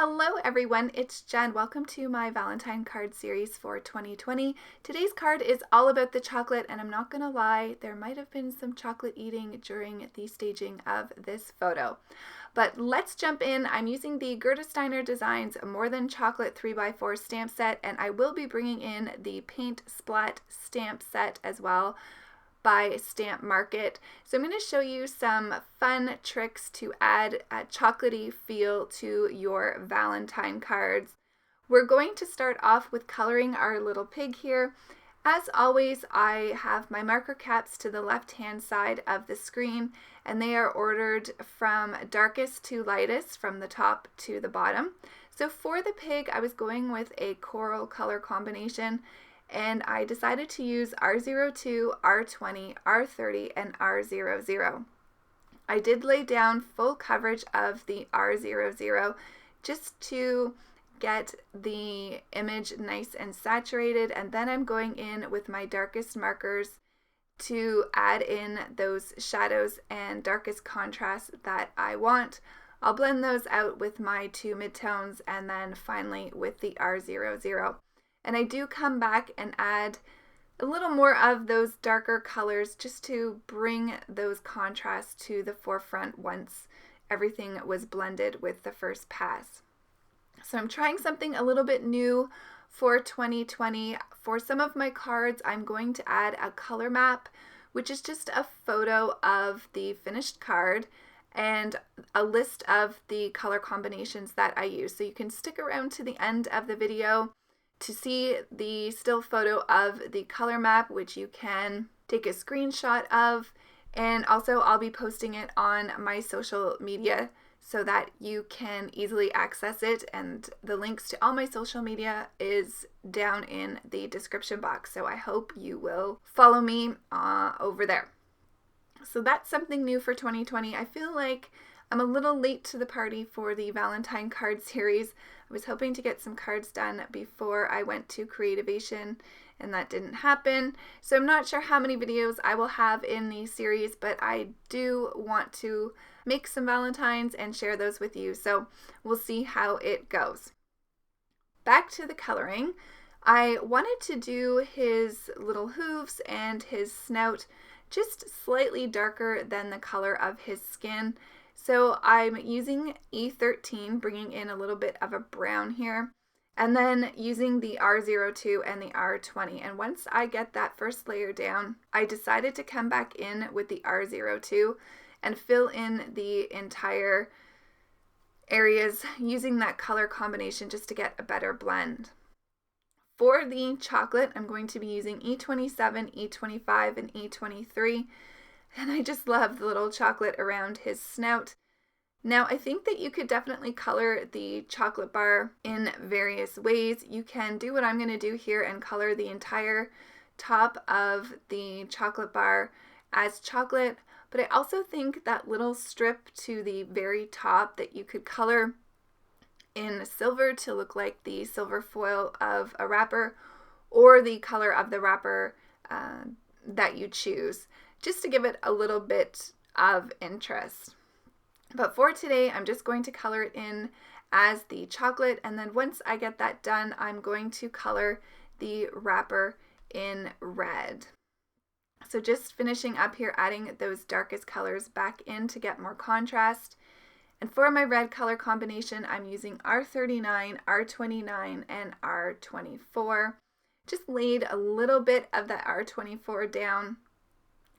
Hello everyone, it's Jen. Welcome to my Valentine Card Series for 2020. Today's card is all about the chocolate, and I'm not gonna lie, there might have been some chocolate eating during the staging of this photo. But let's jump in. I'm using the Gerda Steiner Designs More Than Chocolate 3x4 stamp set, and I will be bringing in the Paint Splat stamp set as well by Stamp Market. So I'm going to show you some fun tricks to add a chocolatey feel to your Valentine cards. We're going to start off with coloring our little pig here. As always, I have my marker caps to the left-hand side of the screen, and they are ordered from darkest to lightest, from the top to the bottom. So for the pig, I was going with a coral color combination, and I decided to use R02, R20, R30, and R00. I did lay down full coverage of the R00 just to get the image nice and saturated, and then I'm going in with my darkest markers to add in those shadows and darkest contrasts that I want. I'll blend those out with my two midtones and then finally with the R00. And I do come back and add a little more of those darker colors just to bring those contrasts to the forefront once everything was blended with the first pass. So I'm trying something a little bit new for 2020. For some of my cards, I'm going to add a color map, which is just a photo of the finished card and a list of the color combinations that I use. So you can stick around to the end of the video to see the still photo of the color map, which you can take a screenshot of, and also I'll be posting it on my social media so that you can easily access it, and the links to all my social media is down in the description box, so I hope you will follow me over there. So that's something new for 2020. I feel like I'm a little late to the party for the Valentine Card Series. I was hoping to get some cards done before I went to Creativation, and that didn't happen. So I'm not sure how many videos I will have in the series, but I do want to make some Valentines and share those with you. So we'll see how it goes. Back to the coloring. I wanted to do his little hooves and his snout just slightly darker than the color of his skin. So I'm using E13, bringing in a little bit of a brown here, and then using the R02 and the R20. And once I get that first layer down, I decided to come back in with the R02 and fill in the entire areas using that color combination just to get a better blend. For the chocolate, I'm going to be using E27, E25, and E23. And I just love the little chocolate around his snout. Now, I think that you could definitely color the chocolate bar in various ways. You can do what I'm going to do here and color the entire top of the chocolate bar as chocolate. But I also think that little strip to the very top that you could color in silver to look like the silver foil of a wrapper, or the color of the wrapper that you choose, just to give it a little bit of interest. But for today, I'm just going to color it in as the chocolate, and then once I get that done, I'm going to color the wrapper in red. So just finishing up here, adding those darkest colors back in to get more contrast. And for my red color combination, I'm using R39, R29, and R24. Just laid a little bit of that R24 down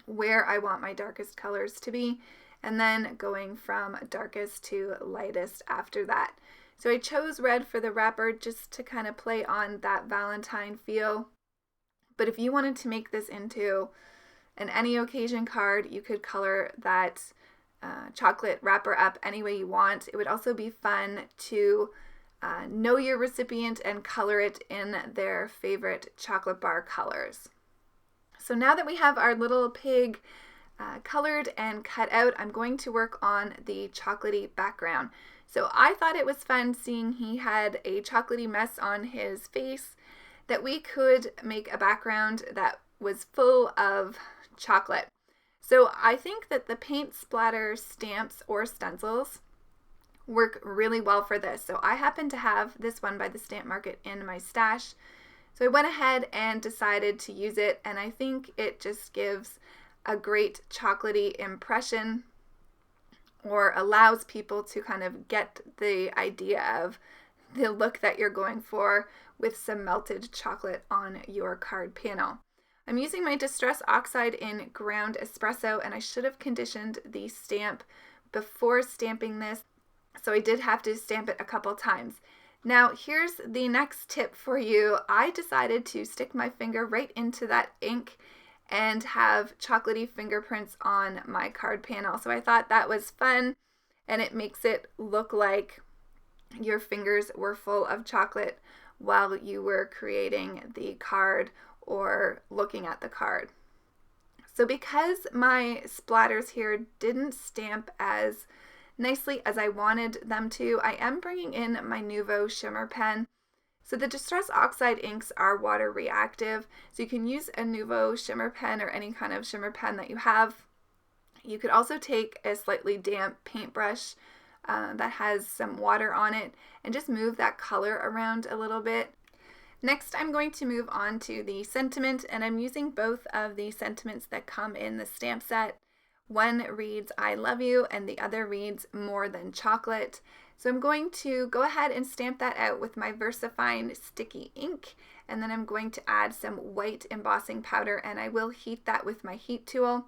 where I want my darkest colors to be, and then going from darkest to lightest after that. So I chose red for the wrapper just to kind of play on that Valentine feel. But if you wanted to make this into an any occasion card, you could color that chocolate wrapper up any way you want. It would also be fun to know your recipient and color it in their favorite chocolate bar colors. So now that we have our little pig colored and cut out, I'm going to work on the chocolatey background. So I thought it was fun seeing he had a chocolatey mess on his face, that we could make a background that was full of chocolate. So I think that the paint splatter stamps or stencils work really well for this. So I happen to have this one by the Stamp Market in my stash. So I went ahead and decided to use it, and I think it just gives a great chocolatey impression, or allows people to kind of get the idea of the look that you're going for with some melted chocolate on your card panel. I'm using my Distress Oxide in ground espresso, and I should have conditioned the stamp before stamping this, so I did have to stamp it a couple times. Now here's the next tip for you. I decided to stick my finger right into that ink and have chocolatey fingerprints on my card panel. So I thought that was fun, and it makes it look like your fingers were full of chocolate while you were creating the card or looking at the card. So because my splatters here didn't stamp as nicely as I wanted them to, I am bringing in my Nuvo shimmer pen. So the Distress Oxide inks are water reactive, so you can use a Nuvo shimmer pen or any kind of shimmer pen that you have. You could also take a slightly damp paintbrush that has some water on it and just move that color around a little bit. Next, I'm going to move on to the sentiment, and I'm using both of the sentiments that come in the stamp set. One reads "I love you" and the other reads "more than chocolate." So I'm going to go ahead and stamp that out with my VersaFine sticky ink, and then I'm going to add some white embossing powder, and I will heat that with my heat tool.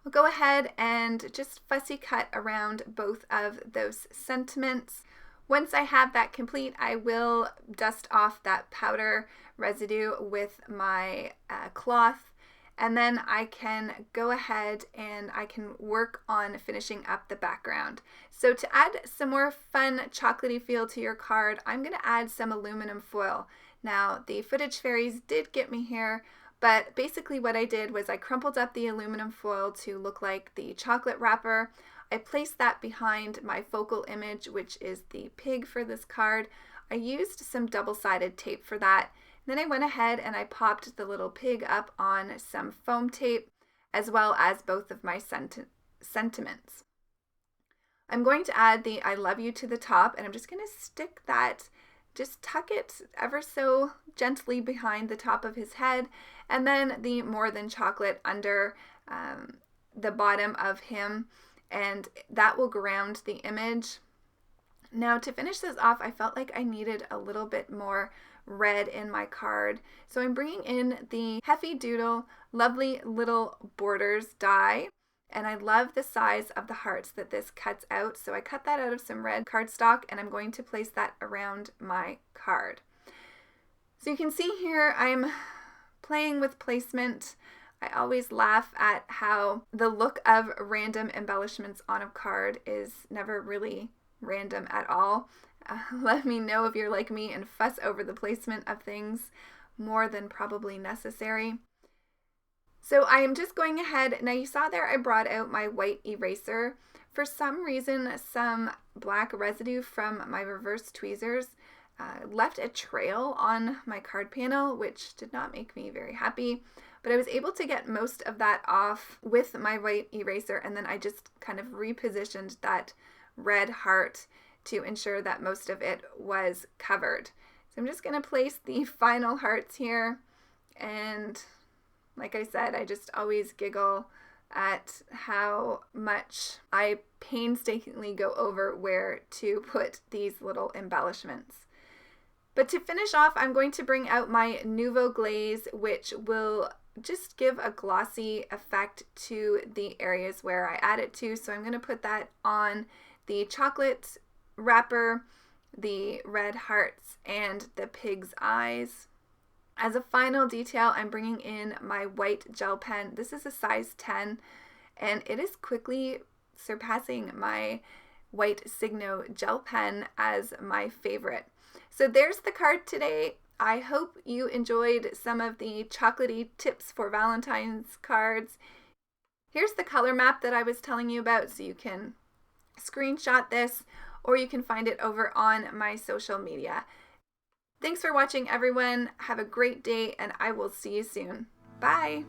I'll go ahead and just fussy cut around both of those sentiments. Once I have that complete, I will dust off that powder residue with my cloth, and then I can go ahead and I can work on finishing up the background. So to add some more fun chocolatey feel to your card, I'm going to add some aluminum foil. Now the footage fairies did get me here, but basically what I did was I crumpled up the aluminum foil to look like the chocolate wrapper. I placed that behind my focal image, which is the pig for this card. I used some double-sided tape for that. Then I went ahead and I popped the little pig up on some foam tape, as well as both of my sentiments. I'm going to add the "I love you" to the top, and I'm just going to stick that, just tuck it ever so gently behind the top of his head, and then the "more than chocolate" under the bottom of him, and that will ground the image. Now to finish this off, I felt like I needed a little bit more red in my card, so I'm bringing in the Heffy Doodle Lovely Little Borders die, and I love the size of the hearts that this cuts out, so I cut that out of some red cardstock, and I'm going to place that around my card. So you can see here I'm playing with placement. I always laugh at how the look of random embellishments on a card is never really random at all. Let me know if you're like me and fuss over the placement of things more than probably necessary. So I am just going ahead. Now you saw there I brought out my white eraser. For some reason, some black residue from my reverse tweezers left a trail on my card panel, which did not make me very happy. But I was able to get most of that off with my white eraser, and then I just kind of repositioned that red heart to ensure that most of it was covered. So I'm just going to place the final hearts here, and like I said, I just always giggle at how much I painstakingly go over where to put these little embellishments. But to finish off, I'm going to bring out my Nuvo glaze, which will just give a glossy effect to the areas where I add it to. So I'm going to put that on the chocolate wrapper, the red hearts, and the pig's eyes. As a final detail, I'm bringing in my white gel pen. This is a size 10, and it is quickly surpassing my white Signo gel pen as my favorite. So there's the card today. I hope you enjoyed some of the chocolatey tips for Valentine's cards. Here's the color map that I was telling you about, so you can screenshot this or you can find it over on my social media. Thanks for watching, everyone. Have a great day, and I will see you soon. Bye!